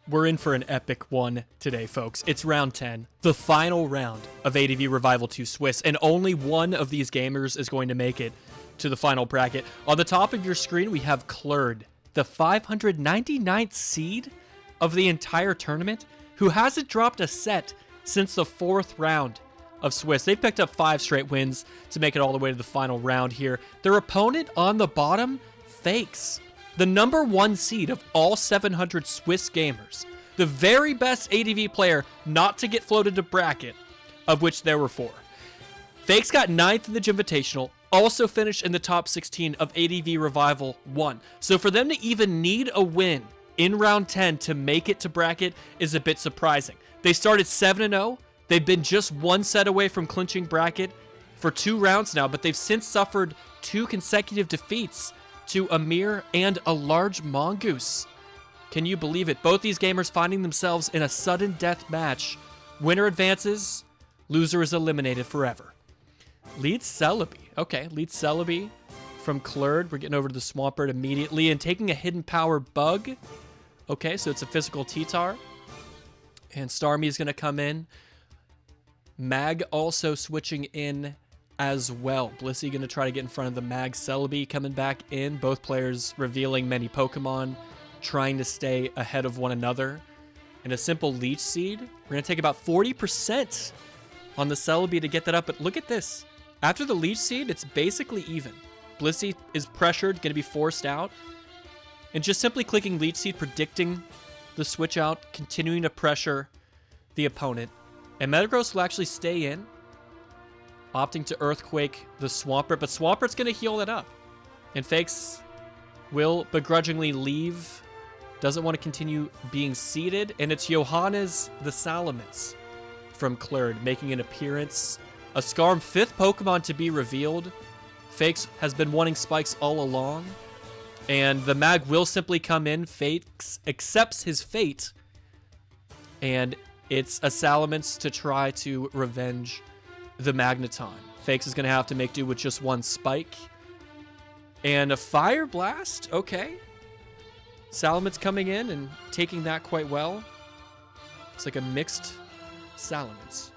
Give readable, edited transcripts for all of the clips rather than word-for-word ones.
We're in for an epic one today, folks. It's round 10, the final round of ADV Revival 2 Swiss, and only one of these gamers is going to make it to the final bracket. On the top of your screen, we have Klurd, the 599th seed of the entire tournament, who hasn't dropped a set since the 4th round of Swiss. They've picked up 5 straight wins to make it all the way to the final round here. Their opponent on the bottom, Fakes, the number 1 seed of all 700 Swiss gamers, the very best ADV player not to get floated to bracket, of which there were 4. Fakes got 9th in the Invitational, also finished in the top 16 of ADV Revival 1. So for them to even need a win in round 10 to make it to bracket is a bit surprising. They started 7-0. They've been just 1 set away from clinching bracket for 2 rounds now, but they've since suffered 2 consecutive defeats to Amir and a large mongoose. Can you believe it? Both these gamers finding themselves in a sudden death match. Winner advances, loser is eliminated forever. Lead Celebi. Okay, Lead Celebi from Klurd. We're getting over to the Swampert immediately and taking a hidden power bug. Okay, so it's a physical T-Tar. And Starmie is going to come in. Mag also switching in as well. Blissey going to try to get in front of the Mag. Celebi coming back in. Both players revealing many Pokemon, trying to stay ahead of one another. And a simple Leech Seed. We're going to take about 40% on the Celebi to get that up. But look at this. After the Leech Seed, it's basically even. Blissey is pressured, going to be forced out. And just simply clicking Leech Seed, predicting the switch out, continuing to pressure the opponent. And Metagross will actually stay in, opting to Earthquake the Swampert, but Swampert's going to heal that up. And Fakes will begrudgingly leave, doesn't want to continue being seeded, and it's Johannes the Salamence from Klurd making an appearance. A Skarm 5th Pokemon to be revealed. Fakes has been wanting spikes all along, and the Mag will simply come in. Fakes accepts his fate, and it's a Salamence to try to revenge the Magneton. Fakes is going to have to make do with just 1 spike. And a Fire Blast? Okay. Salamence coming in and taking that quite well. It's like a mixed Salamence.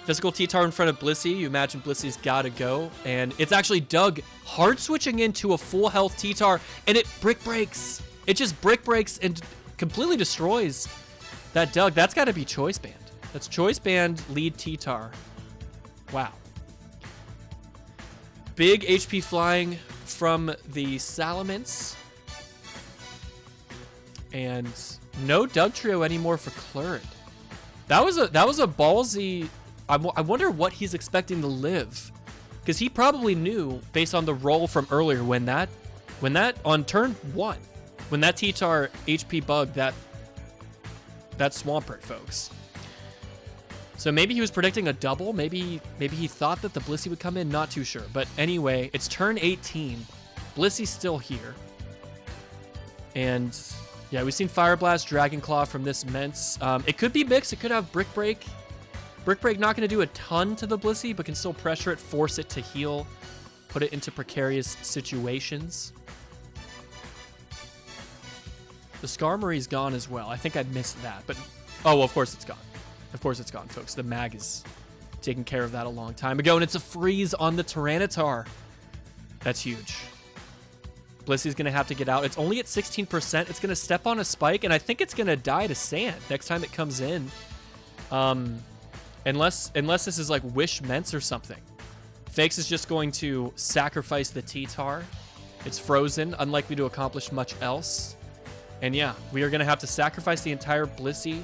Physical T-Tar in front of Blissey. You imagine Blissey's got to go. And it's actually Doug hard switching into a full health T-Tar. And it Brick Breaks. It just Brick Breaks and completely destroys that Doug. That's got to be Choice Band. That's Choice Band lead T-Tar. Wow. Big HP flying from the Salamence. And no Doug Trio anymore for Klurd. That was a ballsy. I wonder what he's expecting to live, because he probably knew based on the roll from earlier when that on turn 1, when that T-Tar HP bugged that Swampert, folks. So maybe he was predicting a double. Maybe he thought that the Blissey would come in. Not too sure. But anyway, it's turn 18. Blissey's still here. And yeah, we've seen Fire Blast, Dragon Claw from this Mence. It could be mixed. It could have Brick Break. Brick Break not going to do a ton to the Blissey, but can still pressure it, force it to heal, put it into precarious situations. The Skarmory's gone as well. I think I missed that, but oh, well, of course it's gone. Of course it's gone, folks. The Mag is taking care of that a long time ago, and it's a freeze on the Tyranitar. That's huge. Blissey's going to have to get out. It's only at 16%. It's going to step on a spike, and I think it's going to die to sand next time it comes in. Unless this is like Wish Mence or something. Fakes is just going to sacrifice the T-Tar. It's frozen, unlikely to accomplish much else. And yeah, we are going to have to sacrifice the entire Blissey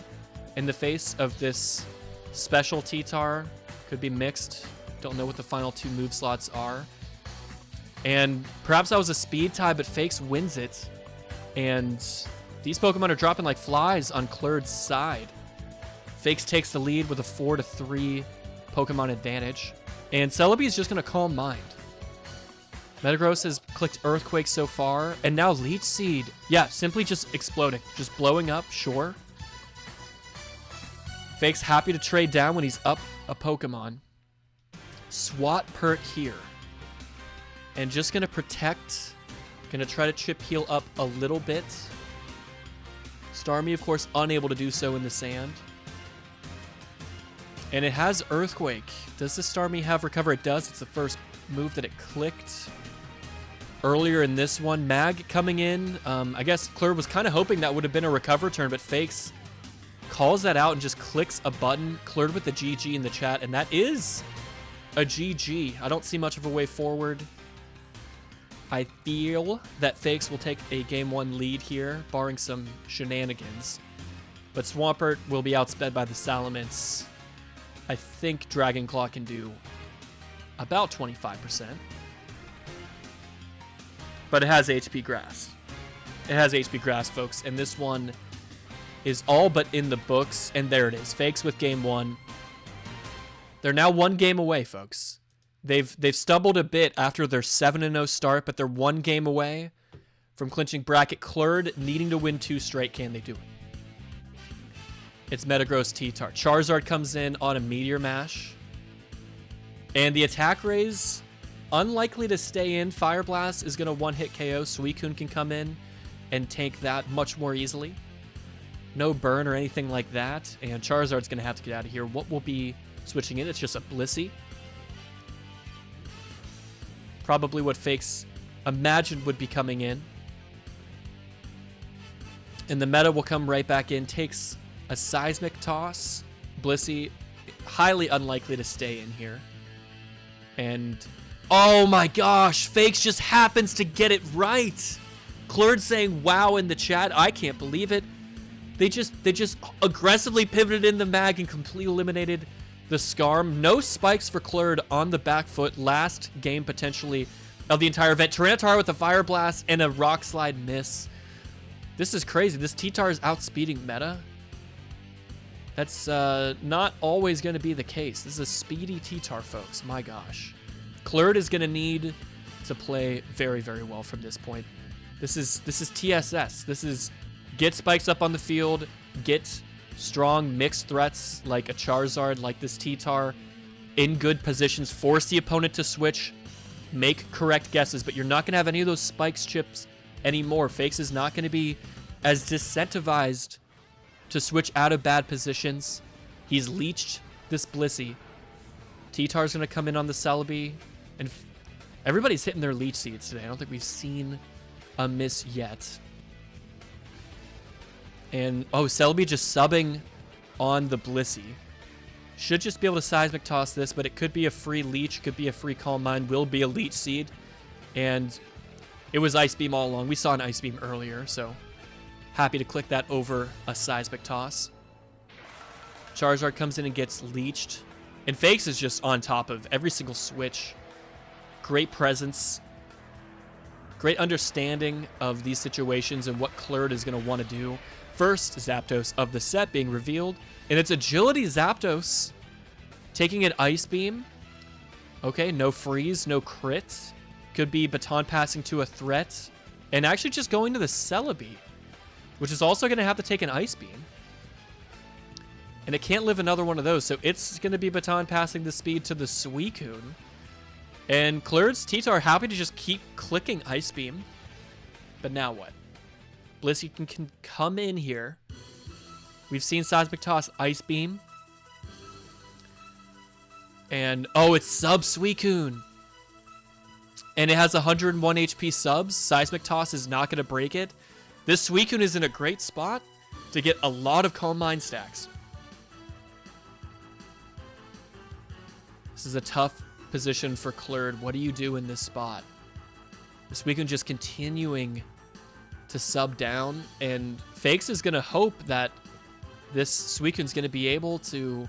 in the face of this special T-Tar. Could be mixed. Don't know what the final 2 move slots are. And perhaps that was a speed tie, but Fakes wins it. And these Pokemon are dropping like flies on Klurd's side. Fakes takes the lead with a 4-3 Pokemon advantage. And Celebi is just going to Calm Mind. Metagross has clicked Earthquake so far. And now Leech Seed. Yeah, simply just exploding. Just blowing up, sure. Fakes happy to trade down when he's up a Pokemon. Swampert here. And just going to protect. Going to try to chip heal up a little bit. Starmie, of course, unable to do so in the sand. And it has Earthquake. Does the Starmie have Recover? It does. It's the first move that it clicked. Earlier in this one, Mag coming in. I guess Klurd was kind of hoping that would have been a Recover turn, but Fakes calls that out and just clicks a button. Klurd with the GG in the chat, and that is a GG. I don't see much of a way forward. I feel that Fakes will take a Game 1 lead here, barring some shenanigans. But Swampert will be outsped by the Salamence. I think Dragon Claw can do about 25%. But it has HP Grass. It has HP Grass, folks. And this one is all but in the books. And there it is. Fakes with Game 1. They're now 1 game away, folks. They've stumbled a bit after their 7-0 start, but they're 1 game away from clinching bracket. Klurd needing to win 2 straight. Can they do it? It's Metagross T-Tar. Charizard comes in on a Meteor Mash. And the attack raise, unlikely to stay in. Fire Blast is going to one-hit KO. Suicune can come in and tank that much more easily. No burn or anything like that. And Charizard's going to have to get out of here. What will be switching in? It's just a Blissey. Probably what Fakes imagined would be coming in. And the meta will come right back in. Takes a Seismic Toss. Blissey, highly unlikely to stay in here. And, oh my gosh, Fakes just happens to get it right. Klurd saying wow in the chat. I can't believe it. They just aggressively pivoted in the mag and completely eliminated the Scarm. No spikes for Klurd on the back foot. Last game potentially of the entire event. Tyranitar with a Fire Blast and a Rock Slide miss. This is crazy. This T-Tar is outspeeding meta. That's not always going to be the case. This is a speedy T-Tar, folks. My gosh. Klurd is going to need to play very, very well from this point. This is TSS. This is get spikes up on the field, get strong mixed threats like a Charizard, like this T-Tar, in good positions, force the opponent to switch, make correct guesses, but you're not going to have any of those spikes chips anymore. Fakes is not going to be as disincentivized to switch out of bad positions. He's leeched this Blissey. T-Tar's going to come in on the Celebi, and everybody's hitting their leech seeds today. I don't think we've seen a miss yet. And, oh, Celebi just subbing on the Blissey. Should just be able to Seismic Toss this, but it could be a free Leech, could be a free Calm Mind, will be a Leech Seed. And it was Ice Beam all along. We saw an Ice Beam earlier, so happy to click that over a Seismic Toss. Charizard comes in and gets leeched. And Fakes is just on top of every single switch. Great presence. Great understanding of these situations and what Klurd is going to want to do. First Zapdos of the set being revealed, and it's Agility Zapdos taking an Ice Beam. Okay, no freeze, no crit. Could be baton passing to a threat, and actually just going to the Celebi, which is also going to have to take an Ice Beam. And it can't live another one of those, so it's going to be baton passing the speed to the Suicune. And Klurd's T-Tar happy to just keep clicking Ice Beam. But now what? Blissey can come in here. We've seen Seismic Toss, Ice Beam. And, oh, it's Sub Suicune. And it has 101 HP subs. Seismic Toss is not going to break it. This Suicune is in a great spot to get a lot of Calm Mind stacks. This is a tough position for Klurd. What do you do in this spot? This Suicune just continuing to sub down, and Fakes is going to hope that this Suicune's going to be able to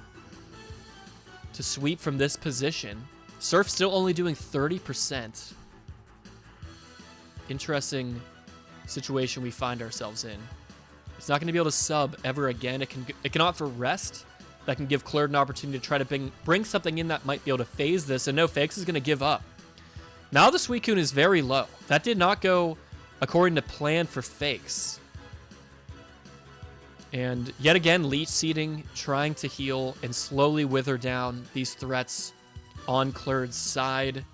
sweep from this position. Surf still only doing 30%. Interesting situation we find ourselves in. It's not going to be able to sub ever again. It can opt for rest. That can give Klurd an opportunity to try to bring something in that might be able to phase this, and no, Fakes is going to give up. Now the Suicune is very low. That did not go according to plan for Fakes. And yet again, Leech Seeding, trying to heal and slowly wither down these threats on Klurd's side.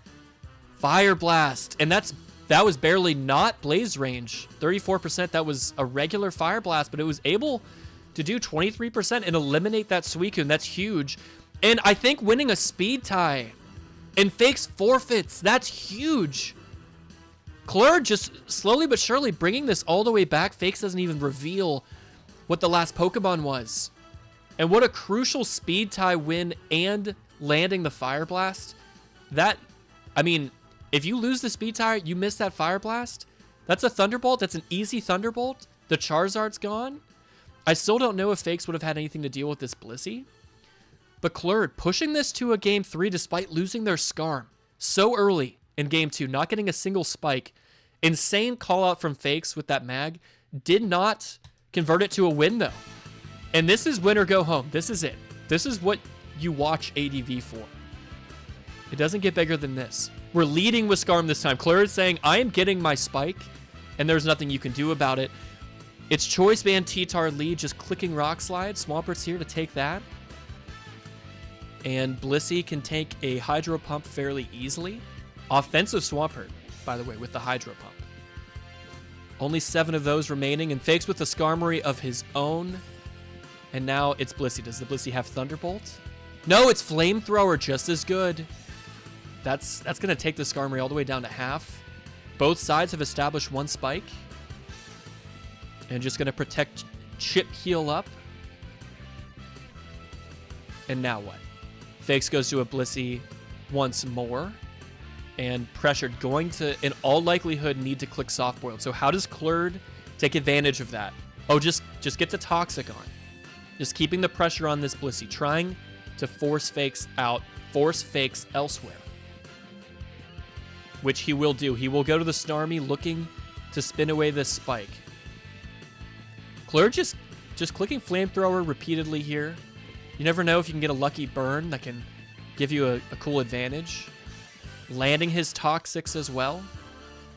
Fire Blast, and that's That was barely not blaze range. 34%, that was a regular fire blast, but it was able to do 23% and eliminate that Suicune. That's huge. And I think winning a speed tie and Fakes forfeits, that's huge. Klurd just slowly but surely bringing this all the way back. Fakes doesn't even reveal what the last Pokemon was. And what a crucial speed tie win and landing the Fire Blast. That, I mean, if you lose the speed tie, you miss that Fire Blast. That's a Thunderbolt. That's an easy Thunderbolt. The Charizard's gone. I still don't know if Fakes would have had anything to deal with this Blissey. But Klurd pushing this to a Game 3 despite losing their Skarm so early in Game 2, not getting a single spike. Insane call out from Fakes with that mag. Did not convert it to a win though. And this is win or go home. This is it. This is what you watch ADV for. It doesn't get bigger than this. We're leading with Skarm this time. Klurd saying, I am getting my spike, and there's nothing you can do about it. It's Choice Band T-Tar lead, just clicking Rock Slide. Swampert's here to take that. And Blissey can take a Hydro Pump fairly easily. Offensive Swampert, by the way, with the Hydro Pump. Only 7 of those remaining, and Fakes with the Skarmory of his own. And now it's Blissey. Does the Blissey have Thunderbolt? No, it's Flamethrower, just as good. That's going to take the Skarmory all the way down to half. Both sides have established 1 spike. And just going to protect Chip Heal up. And now what? Fakes goes to a Blissey once more. And Pressured going to, in all likelihood, need to click Soft Boiled. So how does Klurd take advantage of that? Oh, just get the Toxic on. Just keeping the pressure on this Blissey. Trying to force Fakes out. Force Fakes elsewhere. Which he will do. He will go to the Starmie looking to spin away this spike. Klurd just clicking Flamethrower repeatedly here. You never know if you can get a lucky burn that can give you a cool advantage. Landing his Toxics as well.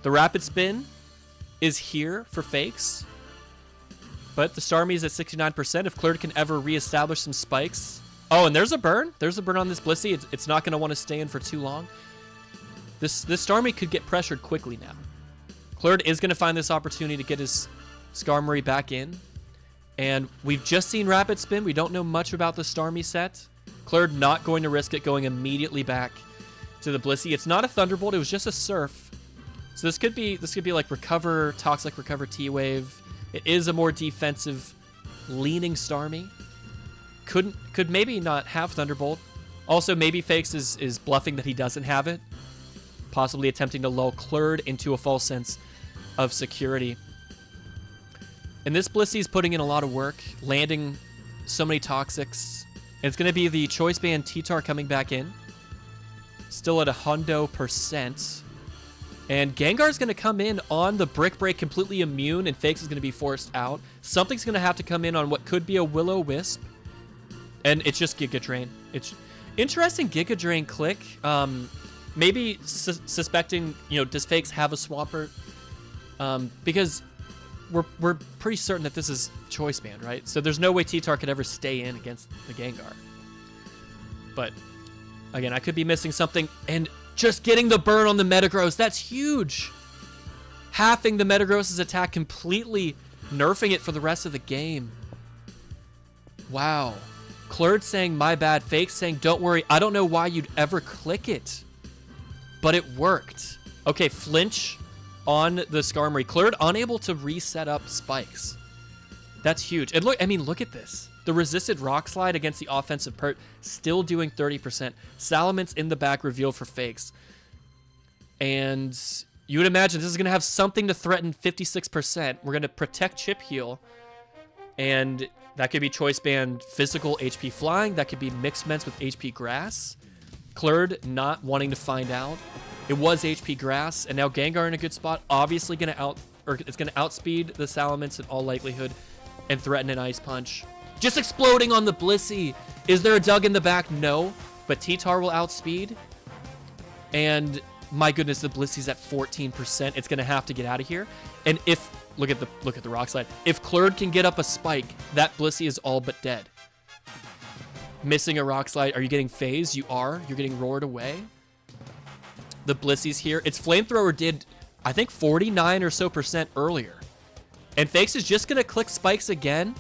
The Rapid Spin is here for Fakes. But the Starmie is at 69%. If Klurd can ever reestablish some spikes. Oh, and there's a burn. There's a burn on this Blissey. It's not going to want to stay in for too long. This Starmie could get pressured quickly now. Klurd is going to find this opportunity to get his Skarmory back in. And we've just seen Rapid Spin. We don't know much about the Starmie set. Klurd not going to risk it, going immediately back to the Blissey. It's not a Thunderbolt. It was just a Surf. So this could be like Recover, Toxic Recover T-Wave. It is a more defensive leaning Starmie. Could maybe not have Thunderbolt. Also, maybe Fakes is bluffing that he doesn't have it. Possibly attempting to lull Klurd into a false sense of security. And this Blissey is putting in a lot of work, landing so many Toxics. And it's going to be the Choice Band T-Tar coming back in. Still at 100%. And Gengar's going to come in on the Brick Break completely immune, and Fakes is going to be forced out. Something's going to have to come in on what could be a Will-O-Wisp. And it's just Giga Drain. It's interesting Giga Drain click. Maybe suspecting, does Fakes have a Swampert? Because we're pretty certain that this is Choice Band, right? So there's no way T-Tar could ever stay in against the Gengar. But again, I could be missing something. And just getting the burn on the Metagross, that's huge. Halving the Metagross's attack, completely nerfing it for the rest of the game. Wow. Klurd saying, my bad. Fakes saying, don't worry. I don't know why you'd ever click it. But it worked. Okay, flinch on the Skarmory. Klurd unable to reset up spikes. That's huge. And look at this. The resisted Rock Slide against the offensive Pert, still doing 30%. Salamence in the back reveal for Fakes. And you would imagine this is going to have something to threaten 56%. We're going to protect Chip Heal. And that could be Choice Band Physical HP Flying. That could be Mixed Ments with HP Grass. Klurd not wanting to find out. It was HP Grass, and now Gengar in a good spot. Obviously it's going to outspeed the Salamence in all likelihood and threaten an Ice Punch. Just exploding on the Blissey. Is there a Dug in the back? No, but T-Tar will outspeed. And my goodness, the Blissey's at 14%. It's going to have to get out of here. And if look at the Rock Slide. If Klurd can get up a spike, that Blissey is all but dead. Missing a Rock Slide. Are you getting phased? You are. You're getting roared away. The Blissey's here. Its Flamethrower did I think 49 or so % earlier. And Fakes is just going to click spikes again.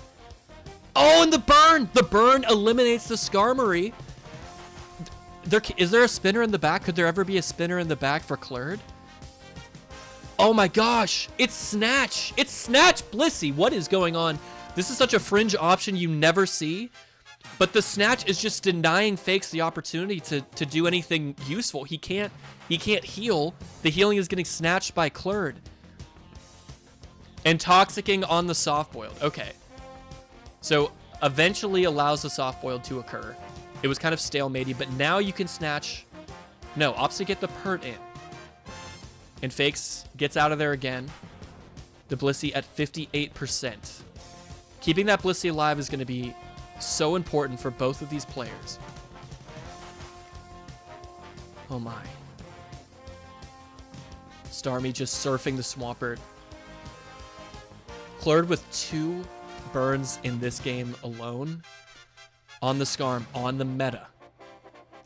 Oh, and the burn! The burn eliminates the Skarmory. Is there a spinner in the back? Could there ever be a spinner in the back for Klurd? Oh my gosh, it's Snatch. It's Snatch Blissey. What is going on? This is such a fringe option you never see. But the Snatch is just denying Fakes the opportunity to do anything useful. He can't heal. The healing is getting snatched by Klurd. And Toxicking on the Soft-Boiled. Okay. So eventually allows the Soft-Boiled to occur. It was kind of stalematey, but now you can snatch. No, opts to get the Pert in. And Fakes gets out of there again. The Blissey at 58%. Keeping that Blissey alive is going to be so important for both of these players. Oh my. Starmie just surfing the Swampert. Klurd with 2 burns in this game alone. On the Skarm, on the meta.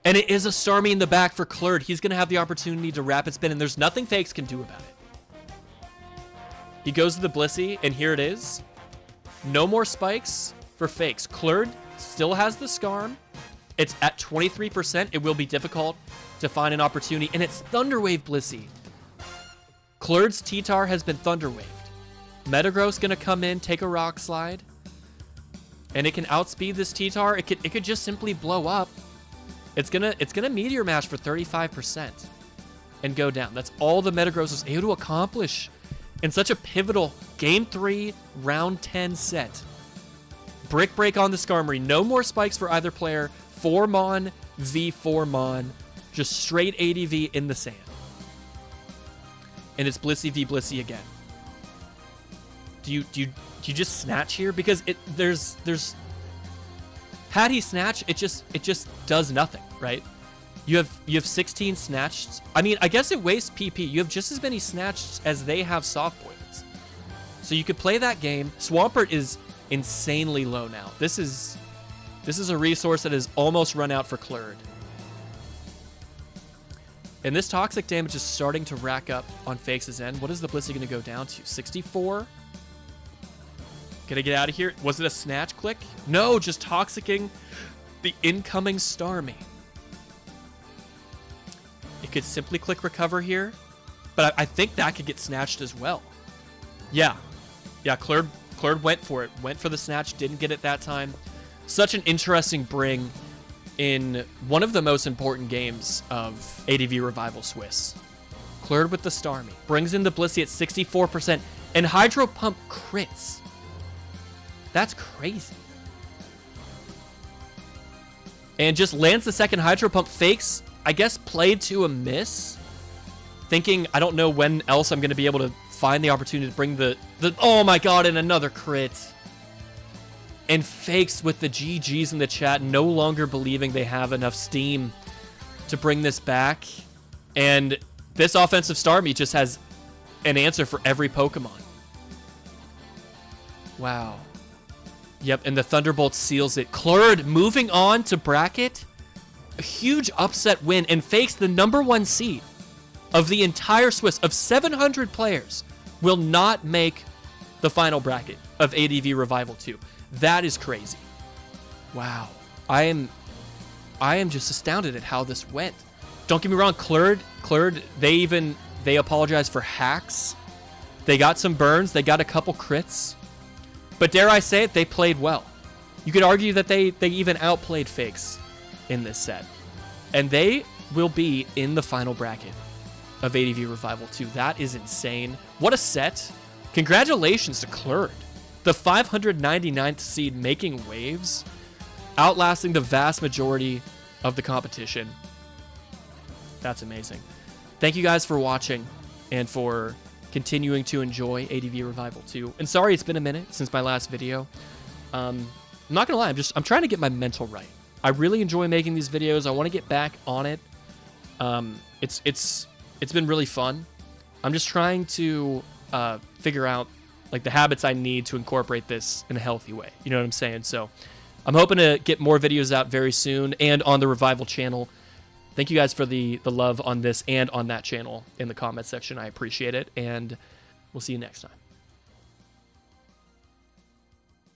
And it is a Starmie in the back for Klurd. He's going to have the opportunity to rapid spin, and there's nothing Fakes can do about it. He goes to the Blissey, and here it is. No more spikes for Fakes. Klurd still has the Skarm. It's at 23%. It will be difficult to find an opportunity, and it's Thunderwave Blissey. Klurd's T-Tar has been Thunderwaved. Metagross going to come in, take a Rock Slide, and it can outspeed this T-Tar. It could just simply blow up. It's gonna Meteor Mash for 35% and go down. That's all the Metagross was able to accomplish in such a pivotal Game 3, Round 10 set. Brick Break on the Skarmory. No more spikes for either player. 4-Mon v 4-Mon. Just straight ADV in the sand. And it's Blissey v Blissey again. Do you just snatch here? Because there's had he snatch, it just does nothing, right? You have 16 snatched. I mean, I guess it wastes PP. You have just as many snatched as they have soft boils. So you could play that game. Swampert is insanely low now. This is a resource that is almost run out for Klurd. And this toxic damage is starting to rack up on Fakes' end. What is the Blissey going to go down to? 64? Gonna get out of here. Was it a snatch click? No, just toxicking the incoming Starmie. It could simply click recover here, but I think that could get snatched as well. Yeah, Klurd went for it. Went for the snatch, didn't get it that time. Such an interesting bring in one of the most important games of ADV Revival Swiss. Klurd with the Starmie. Brings in the Blissey at 64%, and Hydro Pump crits. That's crazy. And just lands the second Hydro Pump. Fakes, I guess, played to a miss. Thinking, I don't know when else I'm going to be able to find the opportunity to bring the oh my god, and another crit. And Fakes with the GGs in the chat, no longer believing they have enough steam to bring this back. And this offensive Starmie just has an answer for every Pokemon. Wow. Yep, and the Thunderbolt seals it. Klurd moving on to bracket. A huge upset win, and Fakes, the #1 seed of the entire Swiss, of 700 players, will not make the final bracket of ADV Revival 2. That is crazy. Wow. I am just astounded at how this went. Don't get me wrong, Klurd, they apologized for hacks. They got some burns, they got a couple crits. But dare I say it, they played well. You could argue that they even outplayed Fakes in this set. And they will be in the final bracket of ADV Revival 2. That is insane. What a set. Congratulations to Klurd, the 599th seed, making waves, outlasting the vast majority of the competition. That's amazing. Thank you guys for watching and for continuing to enjoy ADV Revival 2. And sorry it's been a minute since my last video. I'm not gonna lie, I'm trying to get my mental right. I really enjoy making these videos. I want to get back on it. It's been really fun. I'm just trying to figure out like the habits I need to incorporate this in a healthy way. You know what I'm saying? So I'm hoping to get more videos out very soon and on the Revival channel. Thank you guys for the love on this and on that channel in the comment section. I appreciate it, and we'll see you next time.